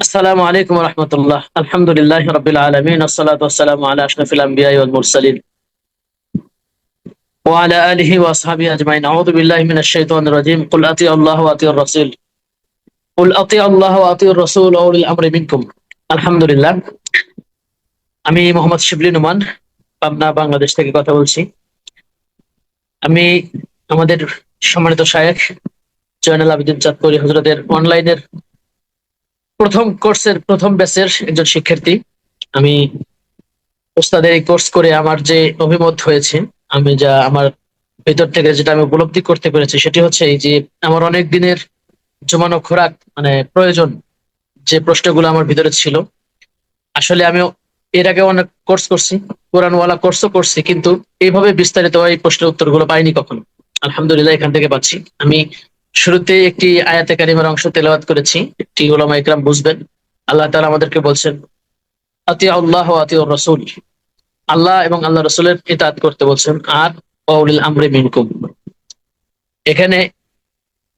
আসসালামু আলাইকুম রহমতুল্লাহ। আলহামদুলিল্লাহ রবিল আলমিন, আসসালাতু ওয়াসসালামু আলা আশরাফিল আম্বিয়া ওয়াল মুরসালিন ওয়া আলা আলিহি ওয়া আসহাবিহি আজমাইন। আউযু বিল্লাহি মিনাশ শাইতানির রাজিম। কুল আতিউ আল্লাহ ওয়া আতিউর রাসূল। কুল আতিউ আল্লাহ ওয়া আতিউর রাসূল ওয়া উলিল আমরি মিনকুম। আলহামদুলিল্লাহ। আমি মোহাম্মদ শিবলি নোমান, পাবনা, বাংলাদেশ থেকে কথা বলছি। আমি আমাদের সম্মানিত শায়েখ জয়নুল আবেদিন চাঁদপুরি হযরতের অনলাইনের প্রথম কোর্সের প্রথম ব্যাচের একজন শিক্ষার্থী। আমি ওস্তাদের এই কোর্স করে আমার যে অভিমত হয়েছে, আমার ভেতর থেকে যেটা আমি উপলব্ধি করতে পেরেছি সেটি হচ্ছে এই যে আমার অনেক দিনের জমানো খোরাক, মানে প্রয়োজন, যে প্রশ্নগুলো আমার ভিতরে ছিল। আসলে আমি এর আগে অনেক কোর্স করছি, কোরআনওয়ালা কোর্সও করছি, কিন্তু এইভাবে বিস্তারিত এই প্রশ্নের উত্তরগুলো পাইনি কখনো। আলহামদুলিল্লাহ এখান থেকে পাচ্ছি। আমি শুরুতে একটি আয়াতে কারিমার অংশ তেলাওয়াত করেছি, একটি উলামা ইকরাম বুঝবেন। আল্লাহ তাআলা আমাদেরকে বলছেন, আতিউ আল্লাহ ওয়া আতিউর রাসূল। আল্লাহ এবং আল্লাহ রসুলের ইতাআত করতে বলছেন। আর ওয়াউলিল আমরি মিনকুম, এখানে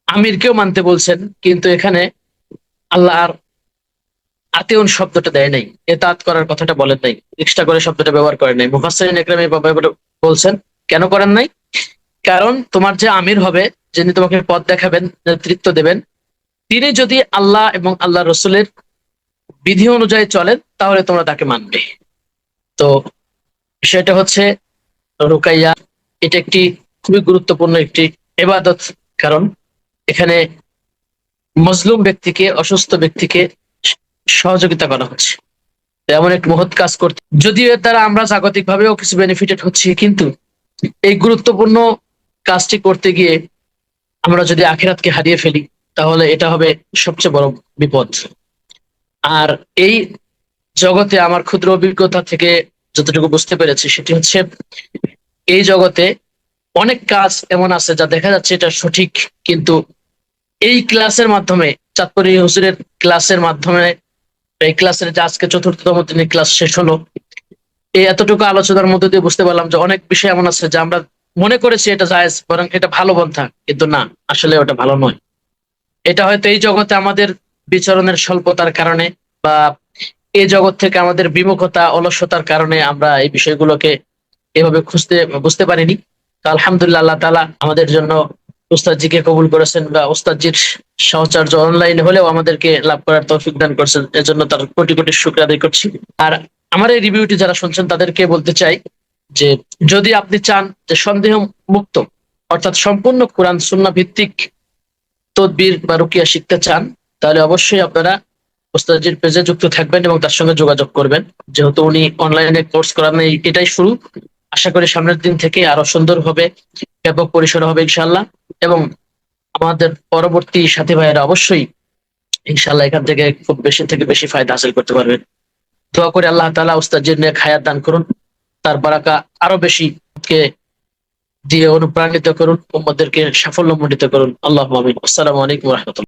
আমিরকেও মানতে বলছেন, কিন্তু এখানে আল্লাহ আর আতিউন শব্দটা দেয় নাই, ইতাআত করার কথাটা বলেন নাই, এক্সট্রা করে শব্দটা ব্যবহার করেন নাই। মুফাসসিরিন ইকরাম এই ব্যাপারে বলছেন কেন করেন নাই। কারণ তোমার যে আমির হবে, যিনি তোমাকে পথ দেখাবেন, নেতৃত্ব দেবেন, তিনি যদি আল্লাহ এবং আল্লাহ রসুলের বিধি অনুযায়ী চলেন তাহলে তোমরা তাকে মানবে। তো সেটা হচ্ছে রুকাইয়া, এটা একটি খুবই গুরুত্বপূর্ণ একটি ইবাদত। কারণ এখানে মজলুম ব্যক্তিকে, অসুস্থ ব্যক্তিকে সহযোগিতা করা হচ্ছে। তো এমন এক মহৎ কাজ করতে, যদিও এর দ্বারা আমরা জাগতিক ভাবেও কিছু বেনিফিটেড হচ্ছি, কিন্তু এই গুরুত্বপূর্ণ কাজটি করতে গিয়ে আমরা যদি আখিরাতকে হারিয়ে ফেলি তাহলে এটা হবে সবচেয়ে বড় বিপদ। আর এই জগতে আমার ক্ষুদ্র অভিজ্ঞতা থেকে যতটুকু বুঝতে পেরেছি সেটি হচ্ছে, এই জগতে অনেক কাজ এমন আছে যা দেখা যাচ্ছে এটা সঠিক, কিন্তু এই ক্লাসের মাধ্যমে, চাঁদপুরি হুজুরের ক্লাসের মাধ্যমে, এই ক্লাসের যে আজকে চতুর্থতম দিনের ক্লাস শেষ হলো, এই এতটুকু আলোচনার মধ্যে দিয়ে বুঝতে পারলাম যে অনেক বিষয় এমন আছে যা আমরা মনে করেছি এটা জায়েজ, বরং এটা ভালো পন্থা, কিন্তু না, আসলে ওটা ভালো নয়। এটা হয়তো এই জগতে আমাদের বিচরণের স্বল্পতার কারণে, বা এই জগৎ থেকে আমাদের বিমুখতা, অলসতার কারণে আমরা এই বিষয়গুলোকে এভাবে বুঝতে পারিনি। তো আলহামদুলিল্লাহ, আল্লাহ তাআলা আমাদের জন্য উস্তাদজিকে কবুল করেছেন, বা উস্তাদজির সহচর্য অনলাইনে হলেও আমাদেরকে লাভ করার তৌফিক দান করেছেন, এর জন্য তার কোটি কোটি শুকর আদায় করছি। আর আমার এই রিভিউটি যারা শুনছেন তাদেরকে বলতে চাই যে, যদি আপনি চান যে সন্দেহ মুক্ত, অর্থাৎ সম্পূর্ণ কোরআন সুন্নাহ ভিত্তিক তদবির বা রুকিয়া শিখতে চান, তাহলে অবশ্যই আপনারা ওস্তাদজির পেজে যুক্ত থাকবেন এবং তার সঙ্গে যোগাযোগ করবেন। যেহেতু উনি অনলাইনে কোর্স করান, এটাই শুরু। আশা করি সামনের দিন থেকে আরো সুন্দর হবে, ব্যাপক পরিসরে হবে ইনশাল্লাহ। এবং আমাদের পরবর্তী সাথী ভাইয়েরা অবশ্যই ইনশাল্লাহ এখান থেকে খুব বেশি থেকে বেশি ফায়দা হাসিল করতে পারবেন। দোয়া করে আল্লাহ তাআলা ওস্তাদজির নেক হায়াত দান করুন, তার বারাকা আরো বেশি কে দিয়ে অনুপ্রাণিত করুন, উম্মতদেরকে সাফল্যমণ্ডিত করুন। আল্লাহুম্মা আমিন। আসসালামু আলাইকুম ওয়া রাহমাতুল্লাহ।